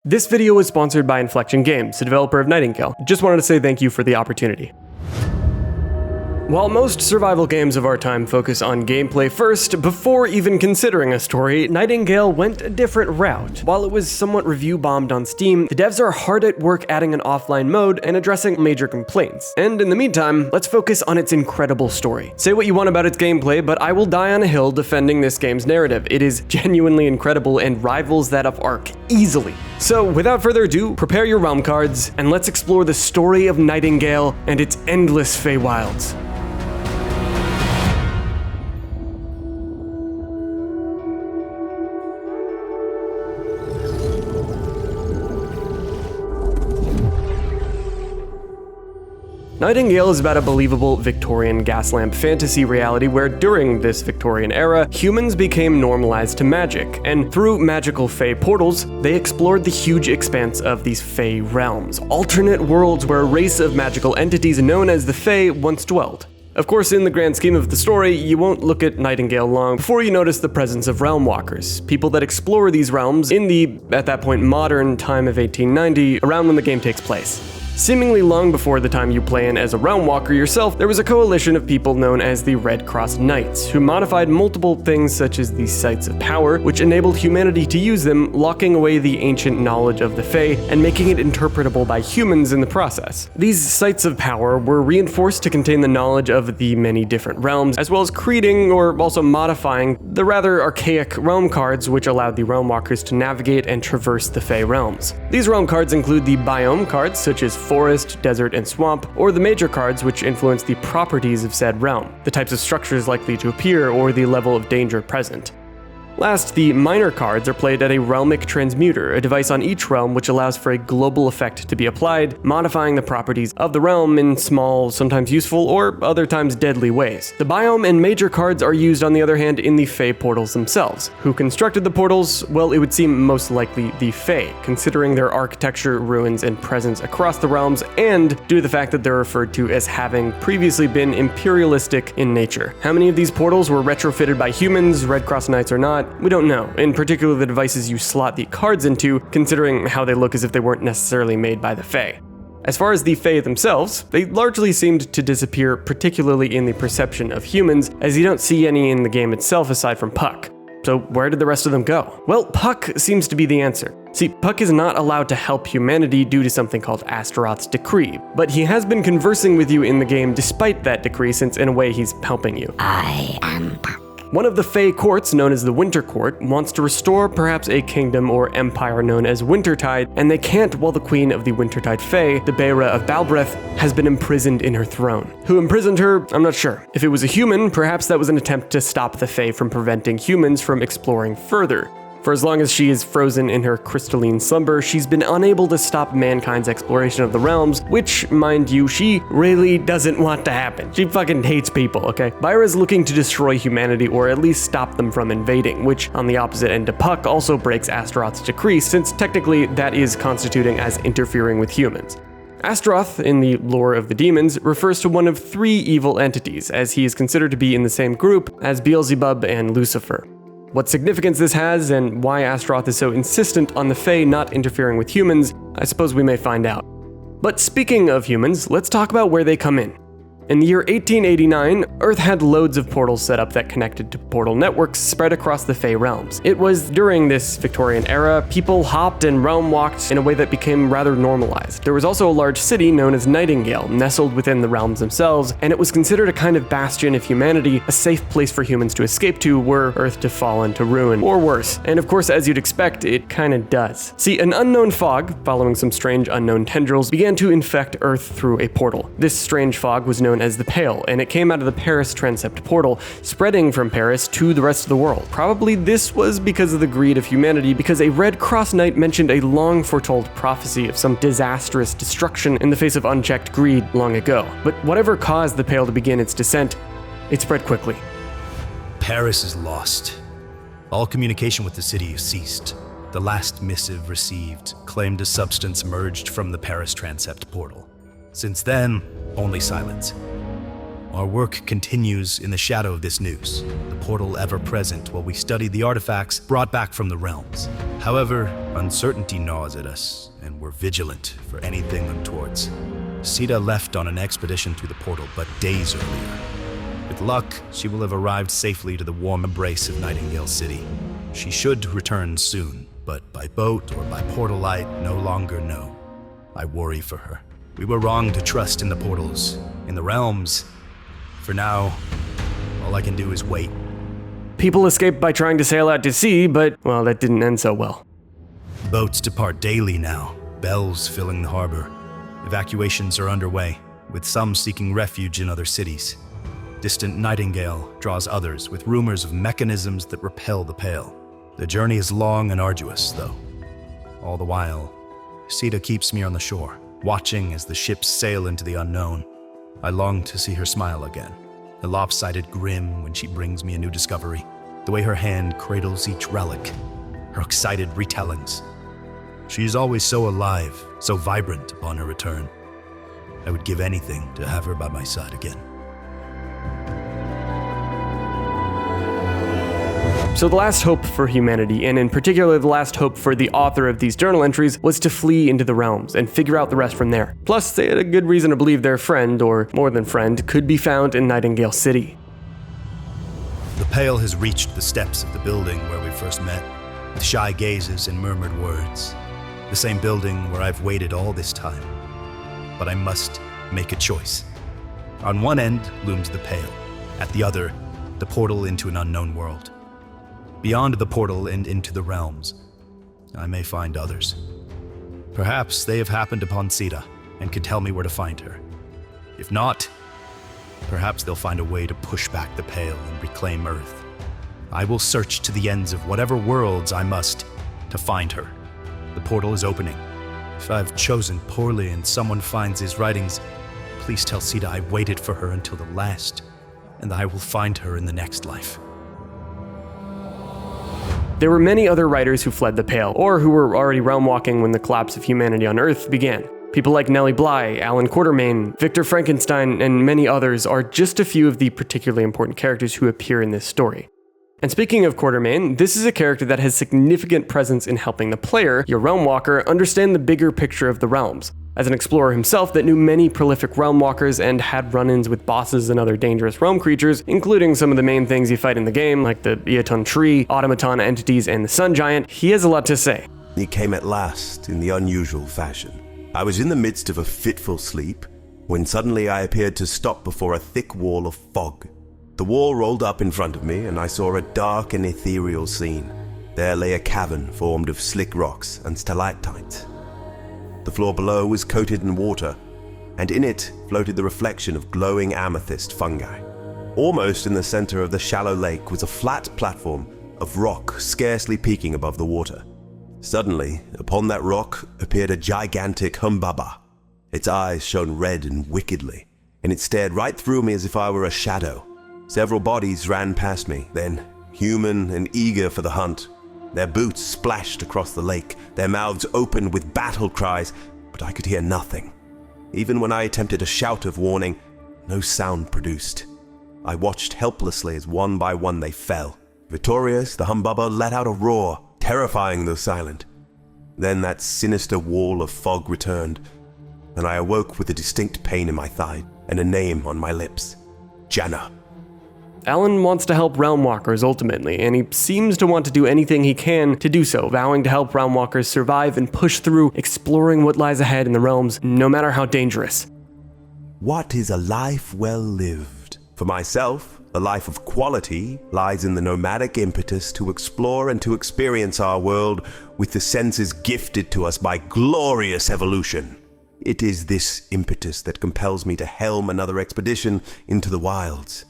This video was sponsored by Inflection Games, the developer of Nightingale. Just wanted to say thank you for the opportunity. While most survival games of our time focus on gameplay first, before even considering a story, Nightingale went a different route. While it was somewhat review-bombed on Steam, the devs are hard at work adding an offline mode and addressing major complaints. And in the meantime, let's focus on its incredible story. Say what you want about its gameplay, but I will die on a hill defending this game's narrative. It is genuinely incredible and rivals that of Ark easily. So without further ado, prepare your realm cards, and let's explore the story of Nightingale and its endless Feywilds. Nightingale is about a believable Victorian gas lamp fantasy reality where during this Victorian era, humans became normalized to magic, and through magical Fey portals, they explored the huge expanse of these Fey realms, alternate worlds where a race of magical entities known as the Fey once dwelled. Of course, in the grand scheme of the story, you won't look at Nightingale long before you notice the presence of realm walkers, people that explore these realms in the, at that point, modern time of 1890, around when the game takes place. Seemingly long before the time you play in as a realm walker yourself, there was a coalition of people known as the Red Cross Knights, who modified multiple things such as the Sites of Power, which enabled humanity to use them, locking away the ancient knowledge of the Fae and making it interpretable by humans in the process. These Sites of Power were reinforced to contain the knowledge of the many different realms, as well as creating or also modifying the rather archaic realm cards which allowed the realm walkers to navigate and traverse the Fae realms. These realm cards include the biome cards such as forest, desert, and swamp, or the major cards which influence the properties of said realm, the types of structures likely to appear, or the level of danger present. Last, the minor cards are played at a realmic transmuter, a device on each realm which allows for a global effect to be applied, modifying the properties of the realm in small, sometimes useful, or other times deadly ways. The biome and major cards are used, on the other hand, in the Fey portals themselves. Who constructed the portals? Well, it would seem most likely the Fey, considering their architecture, ruins, and presence across the realms, and due to the fact that they're referred to as having previously been imperialistic in nature. How many of these portals were retrofitted by humans, Red Cross Knights or not? We don't know, in particular the devices you slot the cards into, considering how they look as if they weren't necessarily made by the Fae. As far as the Fae themselves, they largely seemed to disappear, particularly in the perception of humans, as you don't see any in the game itself aside from Puck. So where did the rest of them go? Well, Puck seems to be the answer. See, Puck is not allowed to help humanity due to something called Astaroth's decree, but he has been conversing with you in the game despite that decree, since in a way he's helping you. I am Puck. One of the Fey courts, known as the Winter Court, wants to restore perhaps a kingdom or empire known as Wintertide, and they can't while the queen of the Wintertide Fae, the Beira of Balbreth, has been imprisoned in her throne. Who imprisoned her? I'm not sure. If it was a human, perhaps that was an attempt to stop the Fae from preventing humans from exploring further. For as long as she is frozen in her crystalline slumber, she's been unable to stop mankind's exploration of the realms, which, mind you, she really doesn't want to happen. She fucking hates people, okay? Beira's looking to destroy humanity, or at least stop them from invading, which, on the opposite end to Puck, also breaks Astaroth's decree, since technically that is constituting as interfering with humans. Astaroth, in the lore of the demons, refers to one of three evil entities, as he is considered to be in the same group as Beelzebub and Lucifer. What significance this has, and why Astaroth is so insistent on the Fae not interfering with humans, I suppose we may find out. But speaking of humans, let's talk about where they come in. In the year 1889, Earth had loads of portals set up that connected to portal networks spread across the Fey realms. It was during this Victorian era, people hopped and realm walked in a way that became rather normalized. There was also a large city known as Nightingale, nestled within the realms themselves, and it was considered a kind of bastion of humanity, a safe place for humans to escape to were Earth to fall into ruin, or worse. And of course, as you'd expect, it kinda does. See, an unknown fog, following some strange unknown tendrils, began to infect Earth through a portal. This strange fog was known as the Pale, and it came out of the Paris transept portal, spreading from Paris to the rest of the world. Probably this was because of the greed of humanity, because a Red Cross Knight mentioned a long foretold prophecy of some disastrous destruction in the face of unchecked greed long ago. But whatever caused the Pale to begin its descent, it spread quickly. Paris is lost. All communication with the city has ceased. The last missive received claimed a substance emerged from the Paris transept portal. Since then, only silence. Our work continues in the shadow of this news, the portal ever present while we study the artifacts brought back from the realms. However, uncertainty gnaws at us, and we're vigilant for anything untowards. Sita left on an expedition through the portal but days earlier. With luck, she will have arrived safely to the warm embrace of Nightingale City. She should return soon, but by boat or by portal I no longer know. I worry for her. We were wrong to trust in the portals, in the realms. For now, all I can do is wait. People escaped by trying to sail out to sea, but, well, that didn't end so well. Boats depart daily now, bells filling the harbor. Evacuations are underway, with some seeking refuge in other cities. Distant Nightingale draws others with rumors of mechanisms that repel the Pale. The journey is long and arduous, though. All the while, Sita keeps me on the shore, watching as the ships sail into the unknown. I long to see her smile again, a lopsided grin when she brings me a new discovery, the way her hand cradles each relic, her excited retellings. She is always so alive, so vibrant upon her return. I would give anything to have her by my side again. So the last hope for humanity, and in particular the last hope for the author of these journal entries, was to flee into the realms and figure out the rest from there. Plus, they had a good reason to believe their friend, or more than friend, could be found in Nightingale City. The Pale has reached the steps of the building where we first met, with shy gazes and murmured words. The same building where I've waited all this time. But I must make a choice. On one end looms the Pale, at the other, the portal into an unknown world. Beyond the portal and into the realms, I may find others. Perhaps they have happened upon Sita and can tell me where to find her. If not, perhaps they'll find a way to push back the Pale and reclaim Earth. I will search to the ends of whatever worlds I must to find her. The portal is opening. If I've chosen poorly and someone finds his writings, please tell Sita I waited for her until the last, and that I will find her in the next life. There were many other writers who fled the Pale, or who were already realm walking when the collapse of humanity on Earth began. People like Nellie Bly, Alan Quatermain, Victor Frankenstein, and many others are just a few of the particularly important characters who appear in this story. And speaking of Quatermain, this is a character that has significant presence in helping the player, your realm walker, understand the bigger picture of the realms. As an explorer himself that knew many prolific realm walkers and had run-ins with bosses and other dangerous realm creatures, including some of the main things you fight in the game, like the Eotun Tree, automaton entities, and the Sun Giant, he has a lot to say. He came at last in the unusual fashion. I was in the midst of a fitful sleep, when suddenly I appeared to stop before a thick wall of fog. The wall rolled up in front of me, and I saw a dark and ethereal scene. There lay a cavern formed of slick rocks and stalactites. The floor below was coated in water, and in it floated the reflection of glowing amethyst fungi. Almost in the center of the shallow lake was a flat platform of rock scarcely peeking above the water. Suddenly, upon that rock appeared a gigantic humbaba. Its eyes shone red and wickedly, and it stared right through me as if I were a shadow. Several bodies ran past me, then, human and eager for the hunt. Their boots splashed across the lake, their mouths opened with battle cries, but I could hear nothing. Even when I attempted a shout of warning, no sound produced. I watched helplessly as one by one they fell. Victorious, the humbaba let out a roar, terrifying though silent. Then that sinister wall of fog returned, and I awoke with a distinct pain in my thigh and a name on my lips. Janna. Alan wants to help realm walkers ultimately, and he seems to want to do anything he can to do so, vowing to help realm walkers survive and push through, exploring what lies ahead in the realms, no matter how dangerous. What is a life well lived? For myself, a life of quality lies in the nomadic impetus to explore and to experience our world with the senses gifted to us by glorious evolution. It is this impetus that compels me to helm another expedition into the wilds.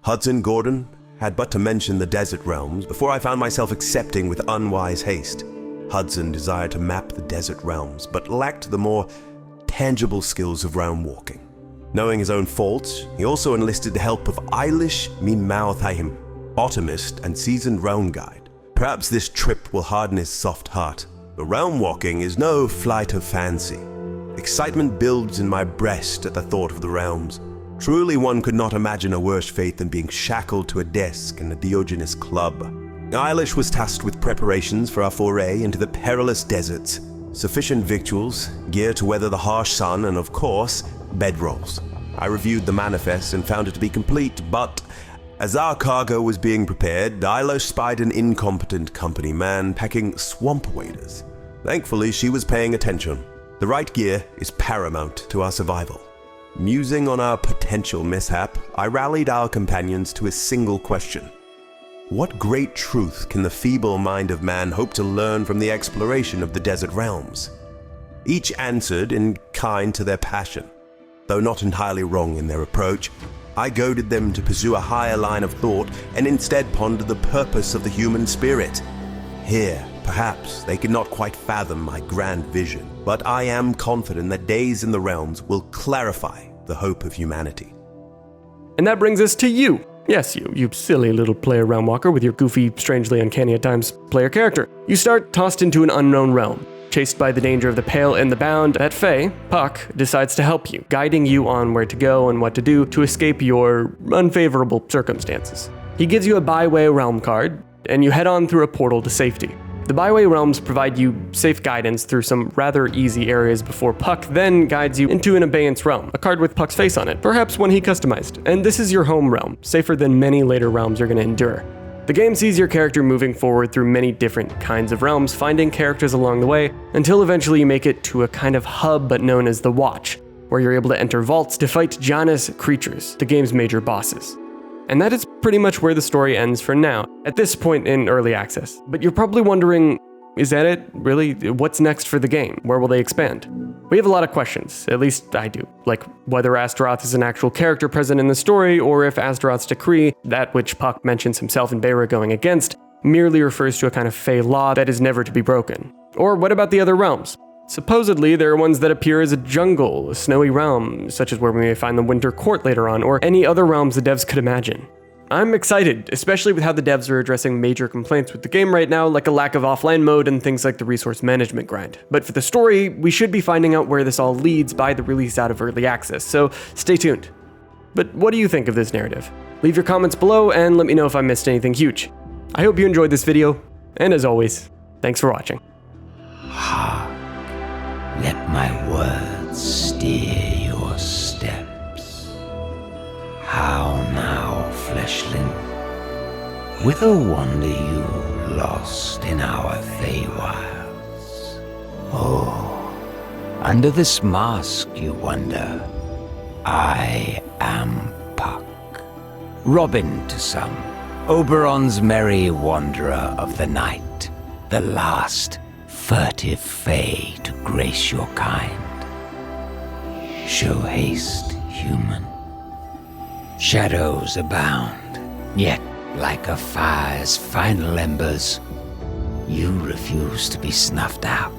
Hudson Gordon had but to mention the desert realms before I found myself accepting with unwise haste. Hudson desired to map the desert realms, but lacked the more tangible skills of realm walking. Knowing his own faults, he also enlisted the help of Eilish Mimauthaim, botanist and seasoned realm guide. Perhaps this trip will harden his soft heart. But realm walking is no flight of fancy. Excitement builds in my breast at the thought of the realms. Truly one could not imagine a worse fate than being shackled to a desk in a Diogenes club. Eilish was tasked with preparations for our foray into the perilous deserts, sufficient victuals, gear to weather the harsh sun, and of course, bedrolls. I reviewed the manifest and found it to be complete, but as our cargo was being prepared, Eilish spied an incompetent company man packing swamp waders. Thankfully, she was paying attention. The right gear is paramount to our survival. Musing on our potential mishap, I rallied our companions to a single question. What great truth can the feeble mind of man hope to learn from the exploration of the desert realms? Each answered in kind to their passion. Though not entirely wrong in their approach, I goaded them to pursue a higher line of thought and instead ponder the purpose of the human spirit. Here, perhaps, they could not quite fathom my grand vision, but I am confident that days in the realms will clarify the hope of humanity. And that brings us to you. Yes, you silly little player realm walker with your goofy, strangely uncanny at times player character. You start tossed into an unknown realm. Chased by the danger of the Pale and the Bound, that Fae, Puck, decides to help you, guiding you on where to go and what to do to escape your unfavorable circumstances. He gives you a byway realm card, and you head on through a portal to safety. The byway realms provide you safe guidance through some rather easy areas before Puck then guides you into an abeyance realm, a card with Puck's face on it, perhaps one he customized. And this is your home realm, safer than many later realms you're going to endure. The game sees your character moving forward through many different kinds of realms, finding characters along the way, until eventually you make it to a kind of hub but known as the Watch, where you're able to enter vaults to fight Janus creatures, the game's major bosses. And that is pretty much where the story ends for now, at this point in early access. But you're probably wondering, is that it? Really? What's next for the game? Where will they expand? We have a lot of questions, at least I do, like whether Astaroth is an actual character present in the story, or if Astaroth's decree, that which Puck mentions himself and Beira going against, merely refers to a kind of Fey law that is never to be broken. Or what about the other realms? Supposedly, there are ones that appear as a jungle, a snowy realm, such as where we may find the Winter Court later on, or any other realms the devs could imagine. I'm excited, especially with how the devs are addressing major complaints with the game right now, like a lack of offline mode and things like the resource management grind. But for the story, we should be finding out where this all leads by the release out of early access, so stay tuned. But what do you think of this narrative? Leave your comments below and let me know if I missed anything huge. I hope you enjoyed this video, and as always, thanks for watching. Let my words steer your steps. How now, fleshling? Whither wander you lost in our Feywilds? Oh, under this mask you wonder. I am Puck, Robin to some, Oberon's merry wanderer of the night, the last furtive Fae to grace your kind. Show haste, human. Shadows abound, yet like a fire's final embers, you refuse to be snuffed out.